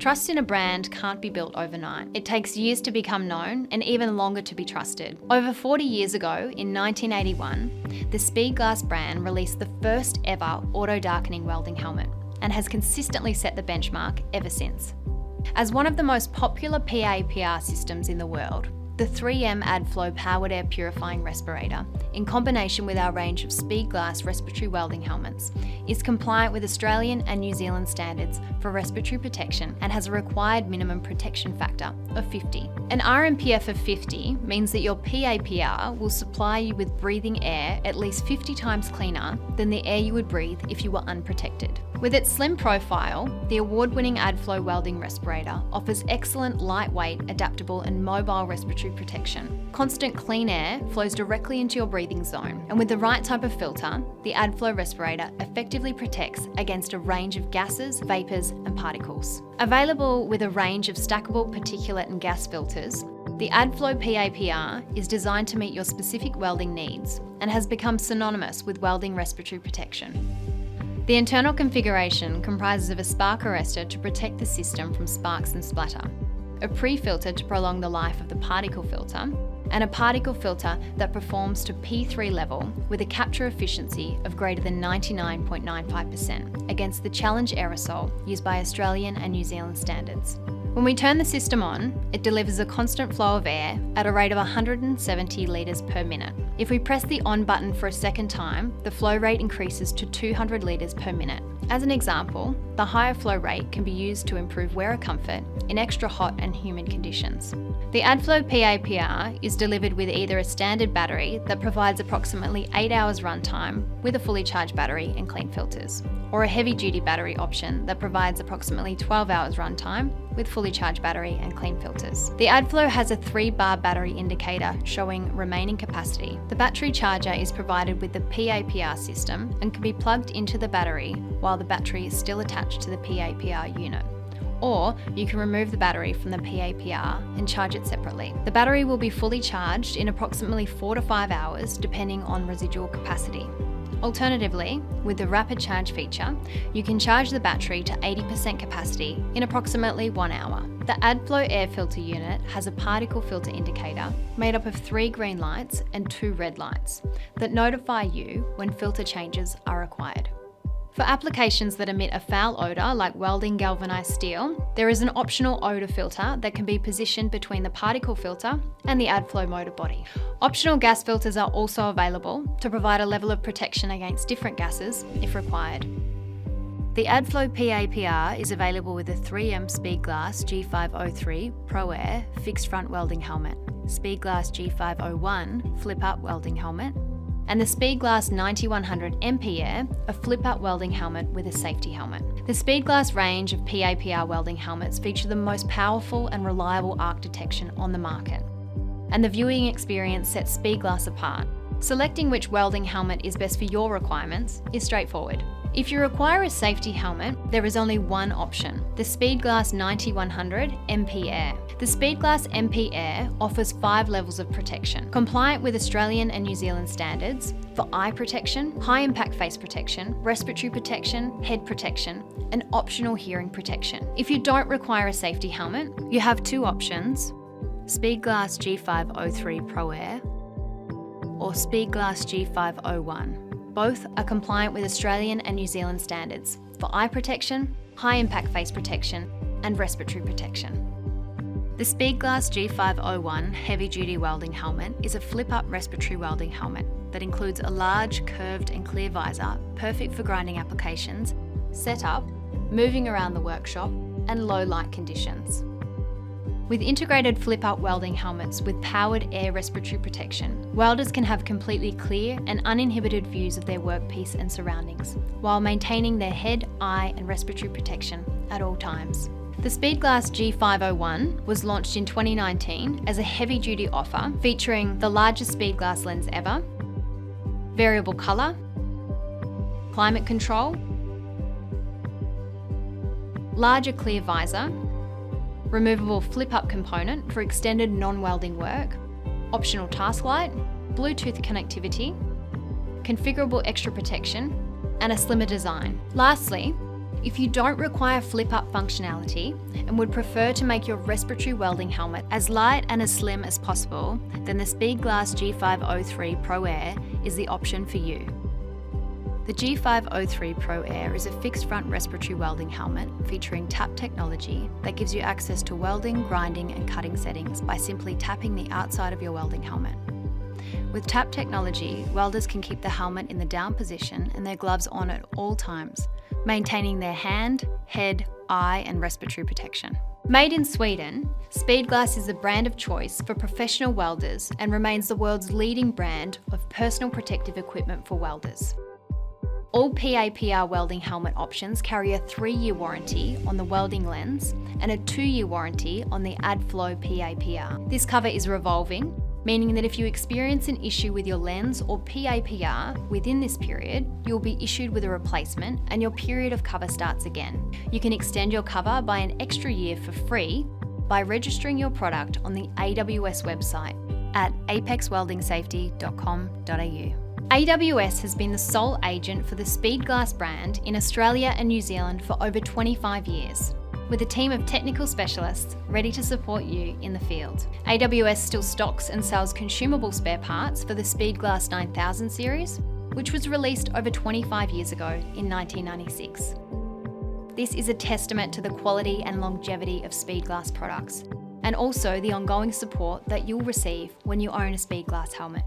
Trust in a brand can't be built overnight. It takes years to become known and even longer to be trusted. Over 40 years ago, in 1981, the Speedglas brand released the first ever auto-darkening welding helmet and has consistently set the benchmark ever since. As one of the most popular PAPR systems in the world, the 3M Adflo Powered Air Purifying Respirator, in combination with our range of Speedglas Respiratory Welding Helmets, is compliant with Australian and New Zealand standards for respiratory protection and has a required minimum protection factor of 50. An RMPF of 50 means that your PAPR will supply you with breathing air at least 50 times cleaner than the air you would breathe if you were unprotected. With its slim profile, the award-winning Adflo Welding Respirator offers excellent lightweight, adaptable and mobile respiratory protection. Constant clean air flows directly into your breathing zone, and with the right type of filter, the Adflo Respirator effectively protects against a range of gases, vapours and particles. Available with a range of stackable particulate and gas filters, the Adflo PAPR is designed to meet your specific welding needs and has become synonymous with welding respiratory protection. The internal configuration comprises of a spark arrestor to protect the system from sparks and splatter, a pre-filter to prolong the life of the particle filter, and a particle filter that performs to P3 level with a capture efficiency of greater than 99.95% against the challenge aerosol used by Australian and New Zealand standards. When we turn the system on, it delivers a constant flow of air at a rate of 170 litres per minute. If we press the on button for a second time, the flow rate increases to 200 litres per minute. As an example, the higher flow rate can be used to improve wearer comfort in extra hot and humid conditions. The Adflo PAPR is delivered with either a standard battery that provides approximately 8 hours runtime with a fully charged battery and clean filters, or a heavy-duty battery option that provides approximately 12 hours runtime with fully charged battery and clean filters. The Adflo has a 3-bar battery indicator showing remaining capacity. The battery charger is provided with the PAPR system and can be plugged into the battery while the battery is still attached to the PAPR unit. Or you can remove the battery from the PAPR and charge it separately. The battery will be fully charged in approximately 4 to 5 hours depending on residual capacity. Alternatively, with the rapid charge feature, you can charge the battery to 80% capacity in approximately 1 hour. The Adflo air filter unit has a particle filter indicator made up of 3 green lights and 2 red lights that notify you when filter changes are required. For applications that emit a foul odour like welding galvanised steel, there is an optional odour filter that can be positioned between the particle filter and the Adflo motor body. Optional gas filters are also available to provide a level of protection against different gases if required. The Adflo PAPR is available with the 3M Speedglas G503 Pro Air fixed front welding helmet, Speedglas G501 flip-up welding helmet, and the Speedglas 9100 MP Air, a flip-up welding helmet with a safety helmet. The Speedglas range of PAPR welding helmets feature the most powerful and reliable arc detection on the market, and the viewing experience sets Speedglas apart. Selecting which welding helmet is best for your requirements is straightforward. If you require a safety helmet, there is only one option, the Speedglas 9100 MP Air. The Speedglas MP Air offers 5 levels of protection, compliant with Australian and New Zealand standards for eye protection, high impact face protection, respiratory protection, head protection, and optional hearing protection. If you don't require a safety helmet, you have 2 options, Speedglas G503 Pro Air or Speedglas G501. Both are compliant with Australian and New Zealand standards for eye protection, high impact face protection, and respiratory protection. The Speedglas G501 heavy duty welding helmet is a flip-up respiratory welding helmet that includes a large, curved and clear visor, perfect for grinding applications, set up, moving around the workshop, and low light conditions. With integrated flip-up welding helmets with powered air respiratory protection, welders can have completely clear and uninhibited views of their workpiece and surroundings, while maintaining their head, eye and respiratory protection at all times. The Speedglas G501 was launched in 2019 as a heavy-duty offer featuring the largest Speedglas lens ever, variable colour, climate control, larger clear visor, removable flip-up component for extended non-welding work, optional task light, Bluetooth connectivity, configurable extra protection, and a slimmer design. Lastly, If you don't require flip-up functionality and would prefer to make your respiratory welding helmet as light and as slim as possible, then the Speedglas G503 Pro Air is the option for you. The G503 Pro Air is a fixed front respiratory welding helmet featuring tap technology that gives you access to welding, grinding and cutting settings by simply tapping the outside of your welding helmet. With tap technology, welders can keep the helmet in the down position and their gloves on at all times, maintaining their hand, head, eye and respiratory protection. Made in Sweden, Speedglas is the brand of choice for professional welders and remains the world's leading brand of personal protective equipment for welders. All PAPR welding helmet options carry a 3-year warranty on the welding lens and a 2-year warranty on the Adflo PAPR. This cover is revolving, meaning that if you experience an issue with your lens or PAPR within this period, you'll be issued with a replacement and your period of cover starts again. You can extend your cover by an extra year for free by registering your product on the AWS website at apexweldingsafety.com.au. AWS has been the sole agent for the Speedglas brand in Australia and New Zealand for over 25 years, with a team of technical specialists ready to support you in the field. AWS still stocks and sells consumable spare parts for the Speedglas 9000 series, which was released over 25 years ago in 1996. This is a testament to the quality and longevity of Speedglas products, and also the ongoing support that you'll receive when you own a Speedglas helmet.